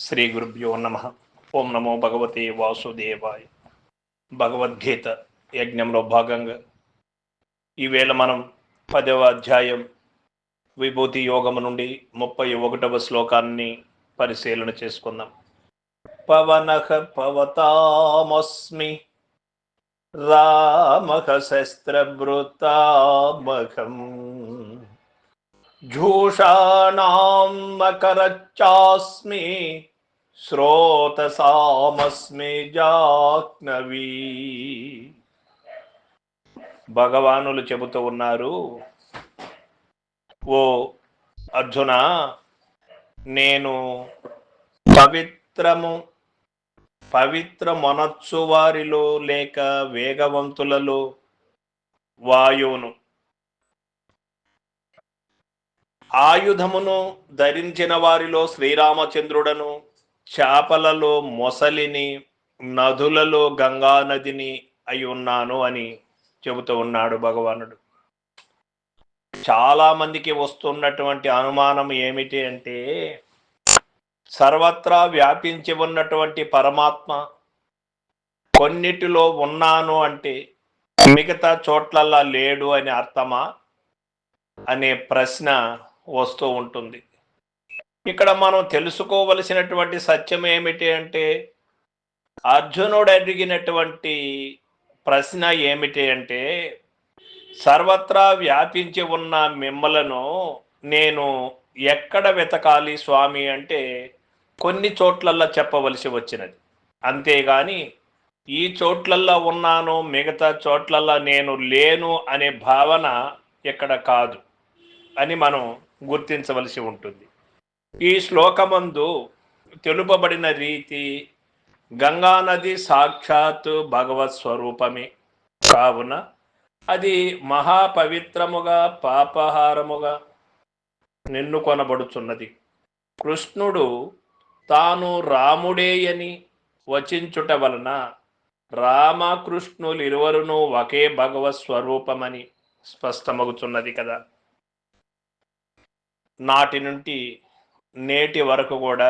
శ్రీ గురుభ్యో నమ. ఓం నమో భగవతే వాసుదేవాయ. భగవద్గీత యజ్ఞంలో భాగంగా ఈవేళ మనం 10వ అధ్యాయం విభూతి యోగము నుండి 31వ శ్లోకాన్ని పరిశీలన చేసుకుందాం. పవనః పవతామస్మి రామః శస్త్రభృతామహం జూషాణాం మకరచ్చాస్మి శ్రోతసామస్మి జాహ్నవీ. భగవానులు చెబుతూ ఉన్నారు, ఓ అర్జున, నేను పవిత్రమొనర్చు వారిలో లేక వేగవంతులలో వాయువును, ఆయుధమును ధరించిన వారిలో శ్రీరామచంద్రుడను, చేపలలో మొసలిని, నదులలో గంగా నదిని అయి ఉన్నాను అని చెబుతూ ఉన్నాడు భగవానుడు. చాలా మందికి వస్తున్నటువంటి అనుమానం ఏమిటి అంటే, సర్వత్రా వ్యాపించి ఉన్నటువంటి పరమాత్మ కొన్నిటిలో ఉన్నాను అంటే మిగతా చోట్లల్లా లేడు అని అర్థమా అనే ప్రశ్న వస్తూ ఉంటుంది. ఇక్కడ మనం తెలుసుకోవలసినటువంటి సత్యం ఏమిటి అంటే, అర్జునుడు అడిగినటువంటి ప్రశ్న ఏమిటి అంటే, సర్వత్రా వ్యాపించి ఉన్న మిమ్మలను నేను ఎక్కడ వెతకాలి స్వామి అంటే కొన్ని చోట్లల్లా చెప్పవలసి వచ్చినది. అంతేగాని ఈ చోట్లల్లా ఉన్నాను, మిగతా చోట్లల్లా నేను లేను అనే భావన ఇక్కడ కాదు అని మనం గుర్తించవలసి ఉంటుంది. ఈ శ్లోకమందు తెలుపబడిన రీతి, గంగానది సాక్షాత్ భగవత్ స్వరూపమే కావున అది మహాపవిత్రముగా పాపహారముగా నిన్నుకొనబడుచున్నది. కృష్ణుడు తాను రాముడేయని వచించుట వలన రామకృష్ణులిరువరును ఒకే భగవత్ స్వరూపమని స్పష్టమగుచున్నది కదా. నాటి నుండి నేటి వరకు కూడా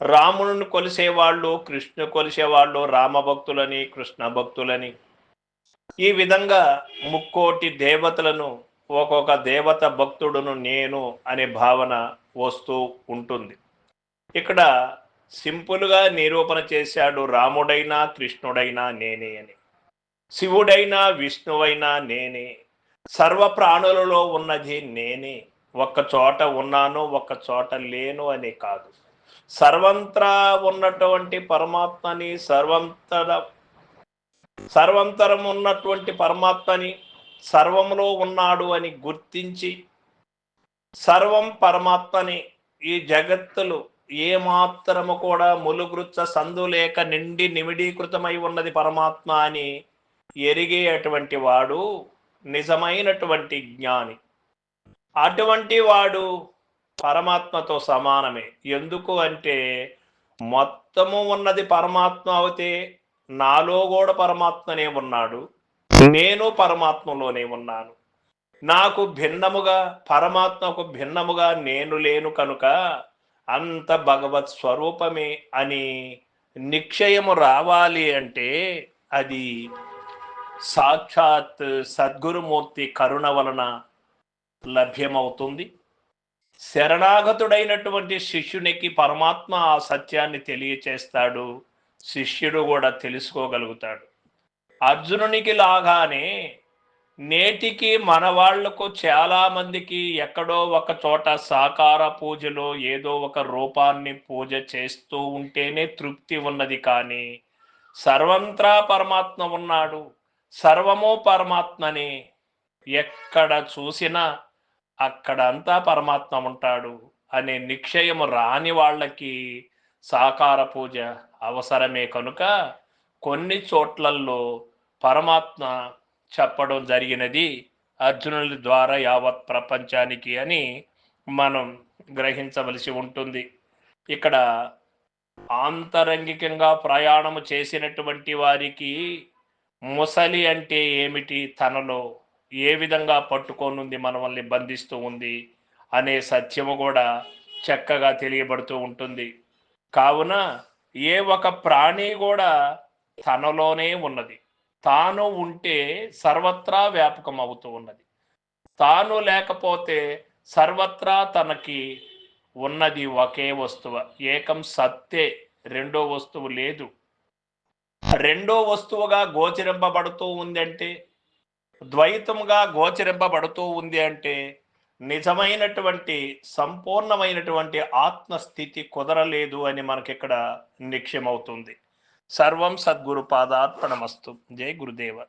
రాముని కొలిసేవాళ్ళు, కృష్ణ కొలిసేవాళ్ళు రామభక్తులని, కృష్ణ భక్తులని, ఈ విధంగా ముక్కోటి దేవతలను ఒక్కొక్క దేవత భక్తుడును నేను అనే భావన వస్తూ ఉంటుంది. ఇక్కడ సింపుల్గా నిరూపణ చేశాడు, రాముడైనా కృష్ణుడైనా నేనే అని, శివుడైనా విష్ణువైనా నేనే, సర్వ ప్రాణులలో ఉన్నది నేనే, ఒక్క చోట ఉన్నాను ఒక్క చోట లేను అని కాదు, సర్వంత్రా ఉన్నటువంటి పరమాత్మని, సర్వంతరం ఉన్నటువంటి పరమాత్మని, సర్వంలో ఉన్నాడు అని గుర్తించి, సర్వం పరమాత్మని, ఈ జగత్తులు ఏమాత్రము కూడా ములుగృచ్చ సందులేక నిండి నిమిడీకృతమై ఉన్నది పరమాత్మ అని ఎరిగేటువంటి వాడు నిజమైనటువంటి జ్ఞాని. అటువంటి వాడు పరమాత్మతో సమానమే. ఎందుకు అంటే, మొత్తము ఉన్నది పరమాత్మ అవుతే నాలో కూడా పరమాత్మనే ఉన్నాడు, నేను పరమాత్మలోనే ఉన్నాను, నాకు భిన్నముగా పరమాత్మకు భిన్నముగా నేను లేను కనుక అంత భగవత్ స్వరూపమే అని నిశ్చయము రావాలి అంటే అది సాక్షాత్ సద్గురుమూర్తి కరుణ వలన లభ్యమవుతుంది. శరణాగతుడైనటువంటి శిష్యునికి పరమాత్మ ఆ సత్యాన్ని తెలియచేస్తాడు, శిష్యుడు కూడా తెలుసుకోగలుగుతాడు. అర్జునునికి లాగానే నేటికి మన వాళ్లకు చాలా మందికి ఎక్కడో ఒక చోట సాకార పూజలో ఏదో ఒక రూపాన్ని పూజ చేస్తూ ఉంటేనే తృప్తి ఉన్నది. కానీ సర్వంత్రా పరమాత్మ ఉన్నాడు, సర్వము పరమాత్మనే, ఎక్కడ చూసినా అక్కడంతా పరమాత్మ ఉంటాడు అనే నిశ్చయము రాని వాళ్ళకి సాకార పూజ అవసరమే. కనుక కొన్ని చోట్లల్లో పరమాత్మ చెప్పడం జరిగినది అర్జునుల ద్వారా యావత్ ప్రపంచానికి అని మనం గ్రహించవలసి ఉంటుంది. ఇక్కడ ఆంతరంగికంగా ప్రయాణము చేసినటువంటి వారికి ముసలి అంటే ఏమిటి, తనలో ఏ విధంగా పట్టుకొనుంది, మనల్ని బంధిస్తూ ఉంది అనే సత్యము కూడా చక్కగా తెలియబడుతూ ఉంటుంది. కావున ఏ ఒక ప్రాణి కూడా తనలోనే ఉన్నది. తాను ఉంటే సర్వత్రా వ్యాపకం అవుతూ ఉన్నది. తాను లేకపోతే సర్వత్రా తనకి ఉన్నది ఒకే వస్తువు. ఏకం సత్తే, రెండో వస్తువు లేదు. రెండో వస్తువుగా గోచరింపబడుతూ ఉందంటే, ద్వైతముగా గోచరింపబడుతూ ఉంది అంటే, నిజమైనటువంటి సంపూర్ణమైనటువంటి ఆత్మస్థితి కుదరలేదు అని మనకిక్కడ నిశ్చయమవుతుంది. సర్వం సద్గురు పాదార్పణమస్తు. జై గురుదేవ.